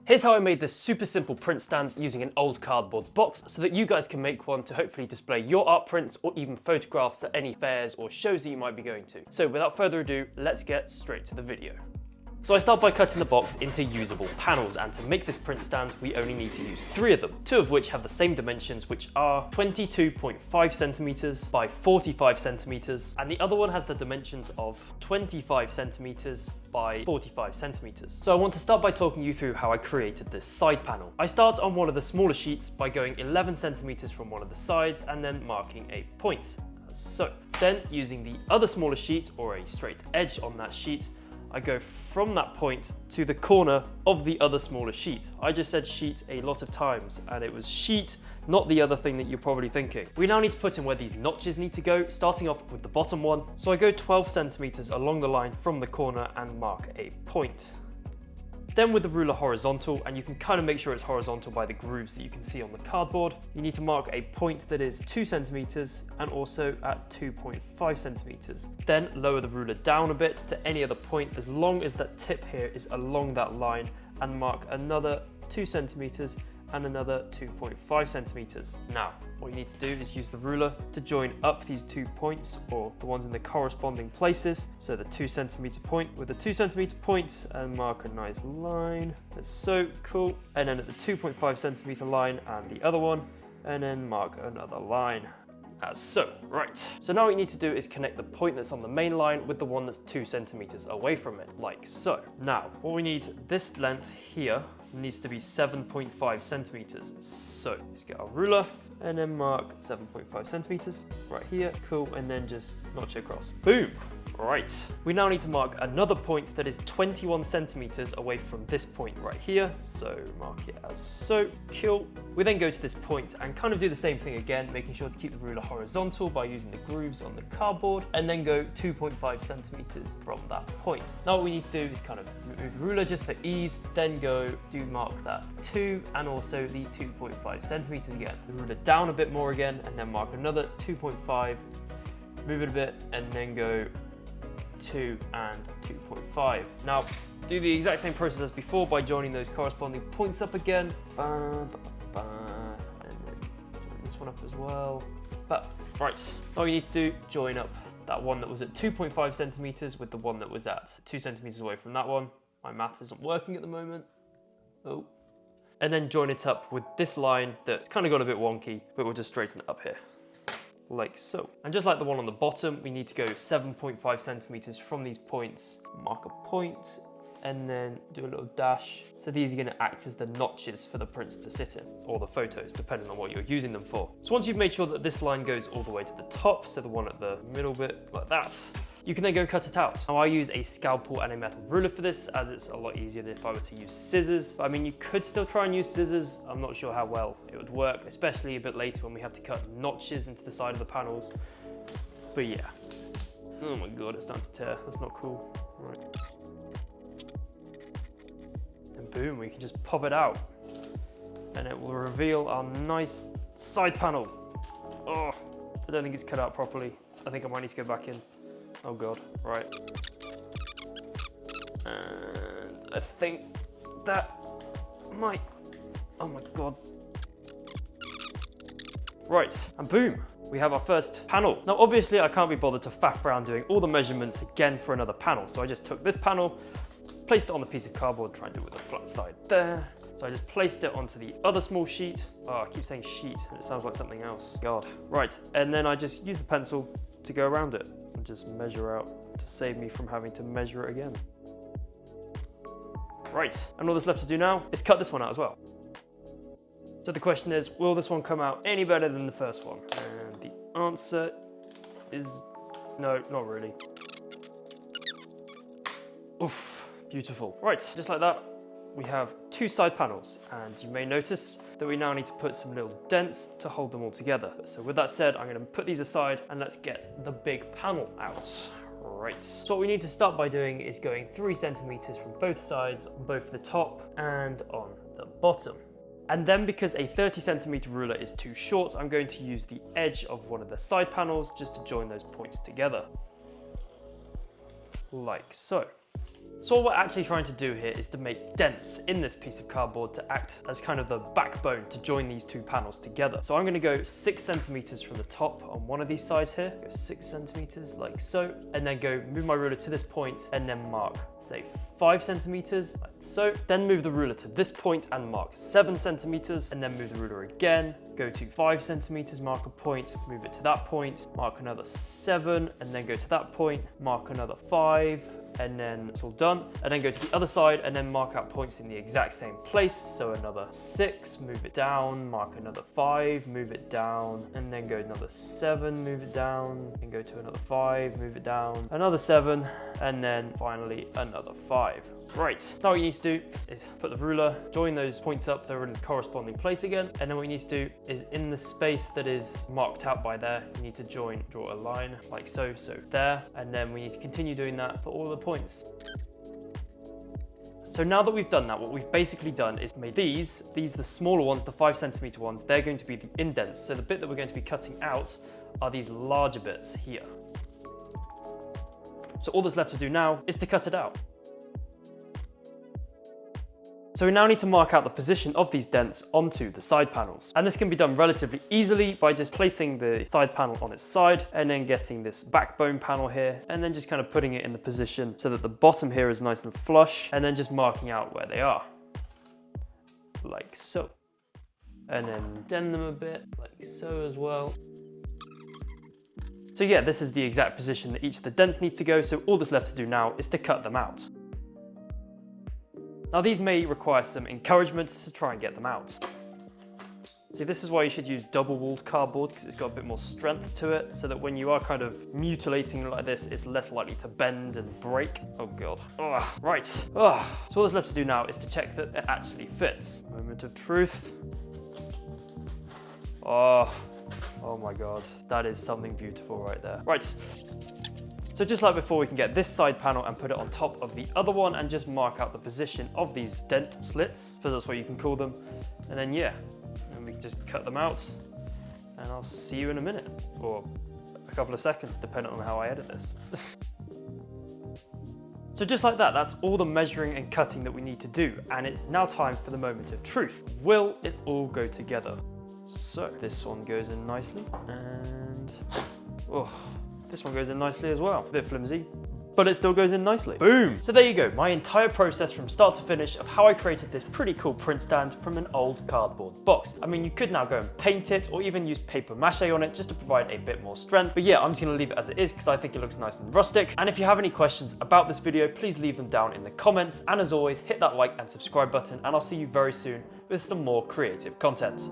Here's how I made this super simple print stand using an old cardboard box so that you guys can make one to hopefully display your art prints or even photographs at any fairs or shows that you might be going to. So without further ado, let's get straight to the video. So I start by cutting the box into usable panels, and to make this print stand we only need to use 3 of them, 2 of which have the same dimensions, which are 22.5 centimeters by 45 centimeters, and the other one has the dimensions of 25 centimeters by 45 centimeters. So I want to start by talking you through how I created this side panel. I start on one of the smaller sheets by going 11 centimeters from one of the sides and then marking a point, as so. Then using the other smaller sheet or a straight edge on that sheet, I go from that point to the corner of the other smaller sheet. I just said sheet a lot of times and it was sheet, not the other thing that you're probably thinking. We now need to put in where these notches need to go, starting off with the bottom one. So I go 12 centimeters along the line from the corner and mark a point. Then with the ruler horizontal, and you can kind of make sure it's horizontal by the grooves that you can see on the cardboard, you need to mark a point that is 2 centimeters and also at 2.5 centimeters. Then lower the ruler down a bit to any other point as long as that tip here is along that line, and mark another 2 centimeters and another 2.5 centimeters. Now, what you need to do is use the ruler to join up these 2 points, or the ones in the corresponding places. So the 2 centimeter point with the 2 centimeter point, and mark a nice line. That's so cool. And then at the 2.5 centimeter line and the other one, and then mark another line. As so. Right. So now what you need to do is connect the point that's on the main line with the one that's 2 centimeters away from it, like so. Now, what we need, this length here needs to be 7.5 centimeters. So let's get our ruler and then mark 7.5 centimeters right here. Cool. And then just notch it across. Boom. Right. We now need to mark another point that is 21 centimeters away from this point right here. So mark it as so. Cool. We then go to this point and kind of do the same thing again, making sure to keep the ruler horizontal by using the grooves on the cardboard, and then go 2.5 centimeters from that point. Now what we need to do is kind of move the ruler just for ease, then go mark that 2 and also the 2.5 centimeters again. The ruler down a bit more again, and then mark another 2.5, move it a bit, and then go 2 and 2.5. Now do the exact same process as before by joining those corresponding points up again. And then join this one up as well. But right, all you need to do is join up that one that was at 2.5 centimeters with the one that was at 2 centimeters away from that one. My math isn't working at the moment. Oh. And then join it up with this line that's kind of got a bit wonky, but we'll just straighten it up here. Like so. And just like the one on the bottom, we need to go 7.5 centimeters from these points, mark a point, and then do a little dash. So these are going to act as the notches for the prints to sit in, or the photos, depending on what you're using them for. So once you've made sure that this line goes all the way to the top, so the one at the middle bit, like that, you can then go cut it out. Now I use a scalpel and a metal ruler for this, as it's a lot easier than if I were to use scissors. I mean, you could still try and use scissors. I'm not sure how well it would work, especially a bit later when we have to cut notches into the side of the panels. But yeah. Oh my God, it's starting to tear. That's not cool. Right. And boom, we can just pop it out. And it will reveal our nice side panel. Oh, I don't think it's cut out properly. I think I might need to go back in. Oh God, right. And I think that might, oh my God. Right, and boom, we have our first panel. Now obviously I can't be bothered to faff around doing all the measurements again for another panel. So I just took this panel, placed it on the piece of cardboard, try and do it with the flat side there. So I just placed it onto the other small sheet. Oh, I keep saying sheet, and it sounds like something else. God. Right, and then I just use the pencil to go around it and just measure out to save me from having to measure it again. Right, and all that's left to do now is cut this one out as well. So the question is, will this one come out any better than the first one? And the answer is no, not really. Oof, beautiful. Right, just like that, we have 2 side panels, and you may notice that we now need to put some little dents to hold them all together. So with that said, I'm going to put these aside and let's get the big panel out. Right. So what we need to start by doing is going 3 centimeters from both sides, both the top and on the bottom. And then because a 30 centimeter ruler is too short, I'm going to use the edge of one of the side panels just to join those points together. Like so. So what we're actually trying to do here is to make dents in this piece of cardboard to act as kind of the backbone to join these two panels together. So I'm going to go 6 centimeters from the top on one of these sides here, go 6 centimeters like so, and then go move my ruler to this point and then mark, say 5 centimeters like so. Then move the ruler to this point and mark 7 centimeters, and then move the ruler again, go to 5 centimeters, mark a point, move it to that point, mark another 7, and then go to that point, mark another 5, and then it's all done. And then go to the other side and then mark out points in the exact same place. So another 6, move it down, mark another 5, move it down, and then go another 7, move it down, and go to another 5, move it down, another 7, and then finally another 5. Right, now what you need to do is put the ruler, join those points up, they're in the corresponding place again, and then what you need to do is in the space that is marked out by there, you need to draw a line like so, so there, and then we need to continue doing that for all the points. So now that we've done that, what we've basically done is made these the smaller ones, the 5 centimeter ones, they're going to be the indents. So the bit that we're going to be cutting out are these larger bits here. So all that's left to do now is to cut it out. So we now need to mark out the position of these dents onto the side panels. And this can be done relatively easily by just placing the side panel on its side and then getting this backbone panel here and then just kind of putting it in the position so that the bottom here is nice and flush, and then just marking out where they are, like so. And then dent them a bit, like so as well. So yeah, this is the exact position that each of the dents needs to go, so all that's left to do now is to cut them out. Now these may require some encouragement to try and get them out. See, this is why you should use double-walled cardboard, because it's got a bit more strength to it, so that when you are kind of mutilating it like this, it's less likely to bend and break. Oh god. Ugh. Right. Ugh. So all that's left to do now is to check that it actually fits. Moment of truth. Oh my god. That is something beautiful right there. Right. So just like before, we can get this side panel and put it on top of the other one and just mark out the position of these dent slits, so that's what you can call them. And then yeah, and we can just cut them out, and I'll see you in a minute, or a couple of seconds, depending on how I edit this. So just like that, that's all the measuring and cutting that we need to do, and it's now time for the moment of truth. Will it all go together? So this one goes in nicely, and oh, this one goes in nicely as well. A bit flimsy, but it still goes in nicely. Boom! So there you go, my entire process from start to finish of how I created this pretty cool print stand from an old cardboard box. I mean, you could now go and paint it or even use paper mache on it just to provide a bit more strength. But yeah, I'm just gonna leave it as it is because I think it looks nice and rustic. And if you have any questions about this video, please leave them down in the comments. And as always, hit that like and subscribe button, and I'll see you very soon with some more creative content.